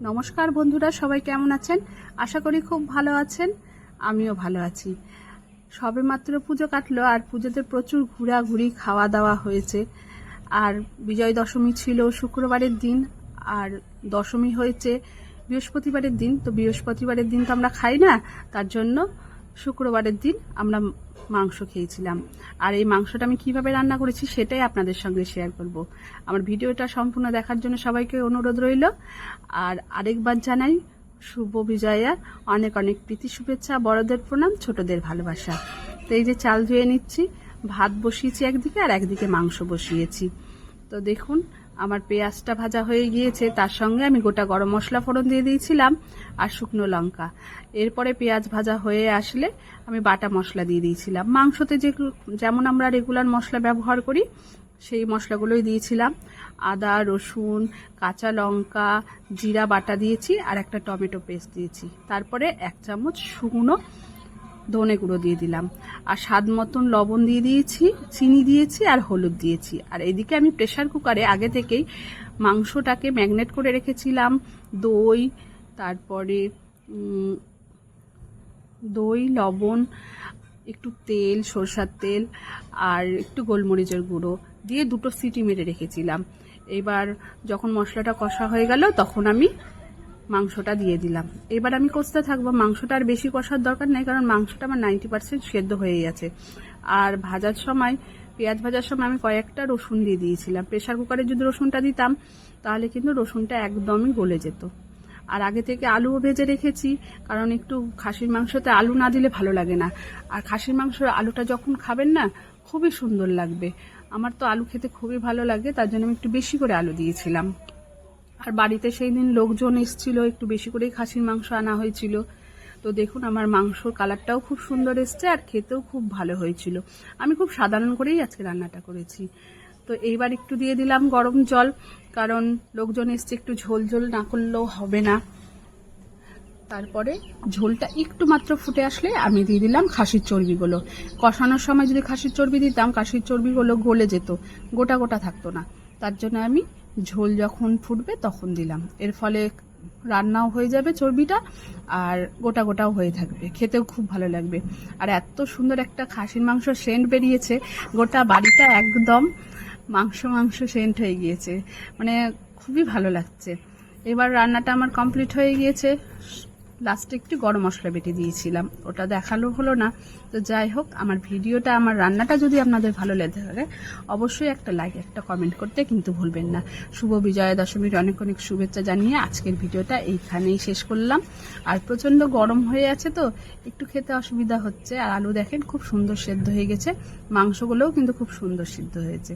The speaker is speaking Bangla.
নমস্কার বন্ধুরা, সবাই কেমন আছেন? আশা করি খুব ভালো আছেন। আমিও ভালো আছি। সবে মাত্র পুজো কাটলো আর পুজোতে প্রচুর ঘোরাঘুরি খাওয়া দাওয়া হয়েছে। আর বিজয় দশমী ছিল শুক্রবারের দিন, আর দশমী হয়েছে বৃহস্পতিবারের দিন। তো বৃহস্পতিবারের দিন তো আমরা খাই না, তার জন্য শুক্রবারের দিন আমরা মাংস খেয়েছিলাম। আর এই মাংসটা আমি কিভাবে রান্না করেছি সেটাই আপনাদের সঙ্গে শেয়ার করব। আমার ভিডিওটা সম্পূর্ণ দেখার জন্য সবাইকে অনুরোধ রইল। আর আরেকবার জানাই শুভ বিজয়ার অনেক অনেক প্রীতি শুভেচ্ছা, বড়দের প্রণাম, ছোটদের ভালোবাসা। তো এই যে চাল ধুয়ে নিচ্ছি, ভাত বসিয়েছি একদিকে আর একদিকে মাংস বসিয়েছি। তো দেখুন আমার পেঁয়াজটা ভাজা হয়ে গিয়েছে, তার সঙ্গে আমি গোটা গরম মশলা ফোড়ন দিয়ে দিয়েছিলাম আর শুকনো লঙ্কা। এরপরে পেঁয়াজ ভাজা হয়ে আসলে আমি বাটা মশলা দিয়ে দিয়েছিলাম। মাংসতে যেমন আমরা রেগুলার মশলা ব্যবহার করি সেই মশলাগুলোই দিয়েছিলাম। আদা, রসুন, কাঁচা লঙ্কা, জিরা বাটা দিয়েছি আর একটা টমেটো পেস্ট দিয়েছি। তারপরে 1 চামচ শুকনো ধনে গুঁড়ো দিয়ে দিলাম আর স্বাদ মতন লবণ দিয়ে দিয়েছি, চিনি দিয়েছি আর হলুদ দিয়েছি। আর এদিকে আমি প্রেসার কুকারে আগে থেকেই মাংসটাকে ম্যাগনেট করে রেখেছিলাম। তারপরে দই, লবণ, একটু তেল, সরষার তেল আর একটু গোলমরিচের গুঁড়ো দিয়ে 2টো সিটি মেরে রেখেছিলাম। এবার যখন মশলাটা কষা হয়ে গেল তখন আমি মাংসটা দিয়ে দিলাম। এবার আমি কষতে থাকবো। মাংসটা আর বেশি কষার দরকার নেই, কারণ মাংসটা আমার 90% সেদ্ধ হয়ে গেছে। আর ভাজার সময়, পেঁয়াজ ভাজার সময় আমি কয়েকটা রসুন দিয়ে দিয়েছিলাম। প্রেসার কুকারে যদি রসুনটা দিতাম তাহলে কিন্তু রসুনটা একদমই গলে যেত। আর আগে থেকে আলুও ভেজে রেখেছি, কারণ একটু খাসির মাংসতে আলু না দিলে ভালো লাগে না। আর খাসির মাংসের আলুটা যখন খাবেন না খুবই সুন্দর লাগবে। আমার তো আলু খেতে খুবই ভালো লাগে, তার জন্য আমি একটু বেশি করে আলু দিয়েছিলাম। আর বাড়িতে সেই দিন লোকজন এসেছিল, একটু বেশি করেই খাসির মাংস আনা হয়েছিল। তো দেখুন আমার মাংসর কালারটাও খুব সুন্দর এসছে আর খেতেও খুব ভালো হয়েছিল। আমি খুব সাধারণ করেই আজকে রান্নাটা করেছি। তো এইবার একটু দিয়ে দিলাম গরম জল, কারণ লোকজন এসছে, একটু ঝোল ঝোল না করলেও হবে না। তারপরে ঝোলটা একটু মাত্র ফুটে আসলে আমি দিয়ে দিলাম খাসির চর্বিগুলো। কষানোর সময় যদি খাসির চর্বি দিতাম, খাসির চর্বিগুলো গলে যেত, গোটা গোটা থাকতো না। তার জন্য আমি ঝোল যখন ফুটবে তখন দিলাম। এর ফলে রান্নাও হয়ে যাবে চর্বিটা আর গোটা গোটাও হয়ে থাকবে, খেতেও খুব ভালো লাগবে। আর এত সুন্দর একটা খাসির মাংস সেন্ট বেরিয়েছে, গোটা বাড়িটা একদম মাংস মাংস সেন্ট হয়ে গিয়েছে, মানে খুবই ভালো লাগছে। এবার রান্নাটা আমার কমপ্লিট হয়ে গিয়েছে। লাস্টে একটু গরম মশলা বেটে দিয়েছিলাম, ওটা দেখালো হলো না। তো যাই হোক, আমার ভিডিওটা, আমার রান্নাটা যদি আপনাদের ভালো লেগে থাকে অবশ্যই একটা লাইক, একটা কমেন্ট করতে কিন্তু ভুলবেন না। শুভ বিজয়া দশমীর অনেক অনেক শুভেচ্ছা জানিয়ে আজকের ভিডিওটা এইখানেই শেষ করলাম। আর প্রচণ্ড গরম হয়ে আছে তো একটু খেতে অসুবিধা হচ্ছে। আর আলু দেখেন খুব সুন্দর সেদ্ধ হয়ে গেছে, মাংসগুলোও কিন্তু খুব সুন্দর সিদ্ধ হয়েছে।